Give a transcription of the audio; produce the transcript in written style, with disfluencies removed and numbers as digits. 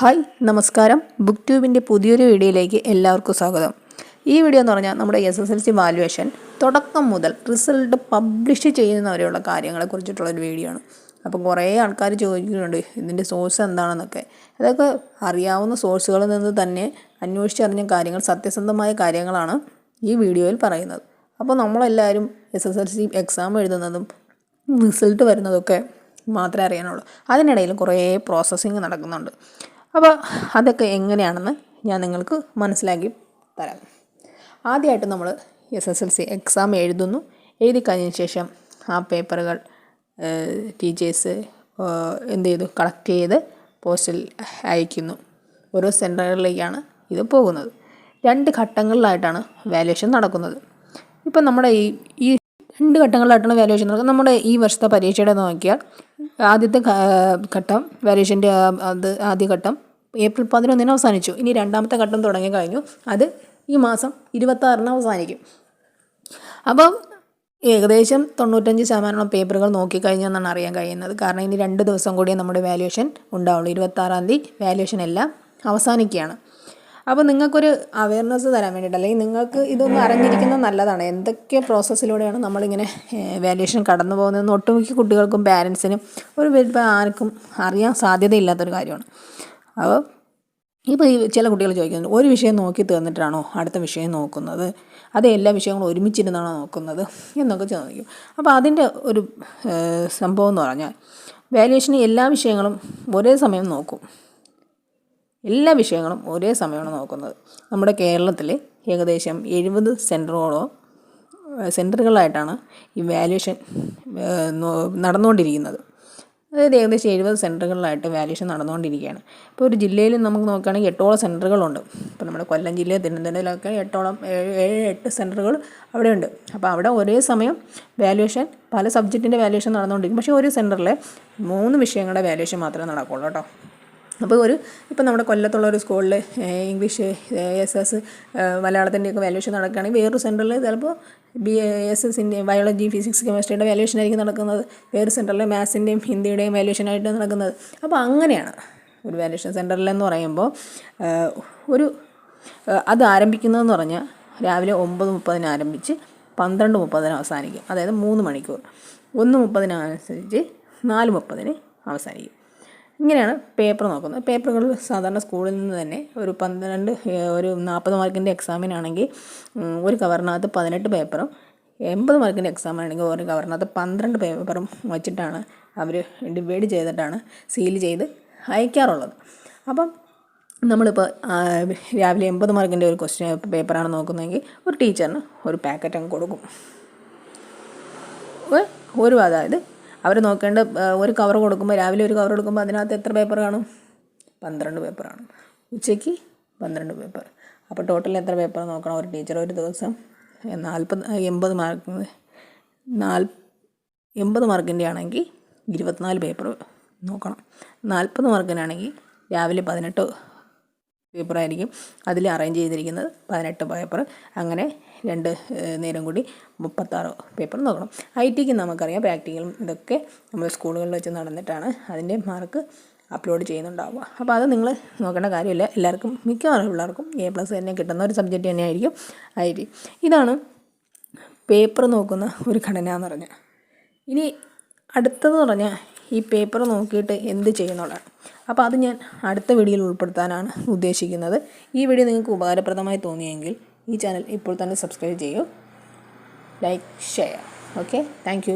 Hi നമസ്കാരം. Book ട്യൂബിൻ്റെ പുതിയൊരു വീഡിയോയിലേക്ക് എല്ലാവർക്കും സ്വാഗതം. ഈ വീഡിയോ എന്ന് പറഞ്ഞാൽ നമ്മുടെ SSLC വാല്യുവേഷൻ തുടക്കം മുതൽ റിസൾട്ട് പബ്ലിഷ് ചെയ്യുന്നവരെയുള്ള കാര്യങ്ങളെക്കുറിച്ചിട്ടുള്ളൊരു വീഡിയോ ആണ്. അപ്പോൾ കുറേ ആൾക്കാർ ചോദിക്കുന്നുണ്ട് ഇതിൻ്റെ സോഴ്സ് എന്താണെന്നൊക്കെ. അതൊക്കെ അറിയാവുന്ന സോഴ്സുകളിൽ നിന്ന് തന്നെ അന്വേഷിച്ചറിഞ്ഞ കാര്യങ്ങൾ, സത്യസന്ധമായ കാര്യങ്ങളാണ് ഈ വീഡിയോയിൽ പറയുന്നത്. അപ്പോൾ നമ്മളെല്ലാവരും SSLC എക്സാം എഴുതുന്നതും റിസൾട്ട് വരുന്നതൊക്കെ മാത്രമേ അറിയാനുള്ളൂ. അതിനിടയിൽ കുറേ പ്രോസസ്സിങ് നടക്കുന്നുണ്ട്. അപ്പോൾ അതൊക്കെ എങ്ങനെയാണെന്ന് ഞാൻ നിങ്ങൾക്ക് മനസ്സിലാക്കി തരാം. ആദ്യമായിട്ട് നമ്മൾ SSLC എക്സാം എഴുതി കഴിഞ്ഞതിന് ശേഷം ആ പേപ്പറുകൾ ടീച്ചേഴ്സ് കളക്ട് ചെയ്ത് പോസ്റ്റിൽ അയക്കുന്നു. ഓരോ സെൻറ്ററുകളിലേക്കാണ് ഇത് പോകുന്നത്. 2 ഘട്ടങ്ങളിലായിട്ടാണ് വാല്യുവേഷൻ നടക്കുന്നത്. ഇപ്പം നമ്മുടെ ഈ 2 ഘട്ടങ്ങളിലായിട്ടാണ് വാല്യുവേഷൻ നടക്കുന്നത്. നമ്മുടെ ഈ വർഷത്തെ പരീക്ഷയുടെ നോക്കിയാൽ ആദ്യത്തെ ഘട്ടം വാല്യുവേഷൻ്റെ ആദ്യ ഘട്ടം ഏപ്രിൽ 11 അവസാനിച്ചു. ഇനി രണ്ടാമത്തെ ഘട്ടം തുടങ്ങി കഴിഞ്ഞു. അത് ഈ മാസം 26 അവസാനിക്കും. അപ്പം ഏകദേശം 95% പേപ്പറുകൾ നോക്കിക്കഴിഞ്ഞെന്നാണ് അറിയാൻ കഴിയുന്നത്. കാരണം ഇനി 2 ദിവസം കൂടിയേ നമ്മുടെ വാല്യുവേഷൻ ഉണ്ടാവുള്ളൂ. 26-ാം തീയതി വാല്യുവേഷൻ എല്ലാം അവസാനിക്കുകയാണ്. അപ്പോൾ നിങ്ങൾക്കൊരു അവയർനെസ് തരാൻ വേണ്ടിയിട്ട്, അല്ലെങ്കിൽ നിങ്ങൾക്ക് ഇതൊന്നും അറിഞ്ഞിരിക്കുന്നത് നല്ലതാണ്. എന്തൊക്കെ പ്രോസസ്സിലൂടെയാണ് നമ്മളിങ്ങനെ വാല്യുവേഷൻ കടന്നു പോകുന്നതെന്ന് ഒട്ടുമിക്ക കുട്ടികൾക്കും പാരൻസിനും ആർക്കും അറിയാൻ സാധ്യതയില്ലാത്തൊരു കാര്യമാണ്. അപ്പോൾ ഇപ്പോൾ ഈ ചില കുട്ടികൾ ചോദിക്കുന്നുണ്ട്, ഒരു വിഷയം നോക്കി തീർന്നിട്ടാണോ അടുത്ത വിഷയം നോക്കുന്നത്, അത് എല്ലാ വിഷയങ്ങളും ഒരുമിച്ചിരുന്നാണോ നോക്കുന്നത് എന്നൊക്കെ ചോദിക്കും. അപ്പോൾ അതിൻ്റെ ഒരു സംഭവം എന്ന് പറഞ്ഞാൽ വാല്യുവേഷന് എല്ലാ വിഷയങ്ങളും ഒരേ സമയം നോക്കും. എല്ലാ വിഷയങ്ങളും ഒരേ സമയമാണ് നോക്കുന്നത്. നമ്മുടെ കേരളത്തിൽ ഏകദേശം 70 സെൻറ്ററുകളായിട്ടാണ് ഈ വാല്യുവേഷൻ നടന്നുകൊണ്ടിരിക്കുന്നത്. അതായത് ഏകദേശം 70 സെൻറ്ററുകളിലായിട്ട് വാല്യുവേഷൻ നടന്നുകൊണ്ടിരിക്കുകയാണ്. ഇപ്പോൾ ഒരു ജില്ലയിൽ നമുക്ക് നോക്കുകയാണെങ്കിൽ 8ഓളം സെൻറ്ററുകളുണ്ട്. ഇപ്പോൾ നമ്മുടെ കൊല്ലം ജില്ലയിൽ തിരുവനന്തപുരമൊക്കെ 7-8 സെൻറ്ററുകൾ അവിടെയുണ്ട്. അപ്പോൾ അവിടെ ഒരേ സമയം വാല്യുവേഷൻ, പല സബ്ജക്റ്റിൻ്റെ വാല്യുവേഷൻ നടന്നുകൊണ്ടിരിക്കും. പക്ഷേ ഒരു സെൻറ്ററിലെ 3 വിഷയങ്ങളുടെ വാല്യുവേഷൻ മാത്രമേ നടക്കുകയുള്ളൂ കേട്ടോ. അപ്പോൾ ഇപ്പം നമ്മുടെ കൊല്ലത്തുള്ള ഒരു സ്കൂളിൽ ഇംഗ്ലീഷ്, SS, മലയാളത്തിൻ്റെയൊക്കെ വാല്യുവേഷൻ നടക്കുകയാണെങ്കിൽ വേറൊരു സെൻറ്ററിൽ ചിലപ്പോൾ SS-ൻ്റെ ബയോളജി, ഫിസിക്സ്, കെമിസ്ട്രിയുടെ വാല്യുവേഷൻ ആയിരിക്കും നടക്കുന്നത്. വേറൊരു സെൻറ്ററിൽ മാത്സിൻ്റെയും ഹിന്ദിയുടെയും വാല്യുവേഷനായിട്ട് നടക്കുന്നത്. അപ്പോൾ അങ്ങനെയാണ് ഒരു വാല്യുവേഷൻ സെൻറ്ററിലെന്ന് പറയുമ്പോൾ അത് ആരംഭിക്കുന്നതെന്ന് പറഞ്ഞാൽ രാവിലെ 9:30 ആരംഭിച്ച് 12:30 അവസാനിക്കും. അതായത് 3 മണിക്കൂർ. 1:30 അനുസരിച്ച് 4:30 അവസാനിക്കും. ഇങ്ങനെയാണ് പേപ്പർ നോക്കുന്നത്. പേപ്പറുകൾ സാധാരണ സ്കൂളിൽ നിന്ന് തന്നെ ഒരു 40 മാർക്കിൻ്റെ എക്സാമിനാണെങ്കിൽ ഒരു കവറിനകത്ത് 18 പേപ്പറും, 80 മാർക്കിൻ്റെ എക്സാമാണെങ്കിൽ ഒരു കവറിനകത്ത് 12 പേപ്പറും വച്ചിട്ടാണ് അവർ ഡിവൈഡ് ചെയ്തിട്ടാണ് സീൽ ചെയ്ത് അയക്കാറുള്ളത്. അപ്പം നമ്മളിപ്പോൾ രാവിലെ 80 മാർക്കിൻ്റെ ഒരു പേപ്പറാണ് നോക്കുന്നതെങ്കിൽ ഒരു ടീച്ചറിന് ഒരു പാക്കറ്റ് അങ്ങ് കൊടുക്കും. അതായത് അവർ നോക്കേണ്ട ഒരു കവർ കൊടുക്കുമ്പോൾ, രാവിലെ ഒരു കവർ കൊടുക്കുമ്പോൾ അതിനകത്ത് എത്ര പേപ്പർ കാണും? 12 പേപ്പറാണ്. ഉച്ചയ്ക്ക് 12 പേപ്പർ. അപ്പോൾ ടോട്ടൽ എത്ര പേപ്പർ നോക്കണം ഒരു ടീച്ചർ ഒരു ദിവസം? 80 മാർക്കിൻ്റെ ആണെങ്കിൽ 24 പേപ്പർ നോക്കണം. 40 മാർക്കിനാണെങ്കിൽ രാവിലെ 18 പേപ്പറായിരിക്കും അതിൽ അറേഞ്ച് ചെയ്തിരിക്കുന്നത്, 18 പേപ്പർ. അങ്ങനെ 2 നേരം കൂടി 36 പേപ്പർ നോക്കണം. IT-ക്ക് നമുക്കറിയാം പ്രാക്ടിക്കലും ഇതൊക്കെ നമ്മൾ സ്കൂളുകളിൽ വെച്ച് നടന്നിട്ടാണ് അതിൻ്റെ മാർക്ക് അപ്ലോഡ് ചെയ്യുന്നുണ്ടാവുക. അപ്പോൾ അത് നിങ്ങൾ നോക്കേണ്ട കാര്യമില്ല. എല്ലാവർക്കും, മിക്കവാറും പിള്ളേർക്കും A+ തന്നെ കിട്ടുന്ന ഒരു സബ്ജക്റ്റ് തന്നെയായിരിക്കും IT. ഇതാണ് പേപ്പർ നോക്കുന്ന ഒരു ഘടന എന്ന് പറഞ്ഞാൽ. ഇനി അടുത്തതെന്ന് പറഞ്ഞാൽ ഈ പേപ്പർ നോക്കിയിട്ട് എന്ത് ചെയ്യുന്നുള്ളതാണ്. അപ്പോൾ അത് ഞാൻ അടുത്ത വീഡിയോയിൽ ഉൾപ്പെടുത്താനാണ് ഉദ്ദേശിക്കുന്നത്. ഈ വീഡിയോ നിങ്ങൾക്ക് ഉപകാരപ്രദമായി തോന്നിയെങ്കിൽ ഈ ചാനൽ ഇപ്പോൾ തന്നെ സബ്സ്ക്രൈബ് ചെയ്യൂ, like, share. Okay, thank you.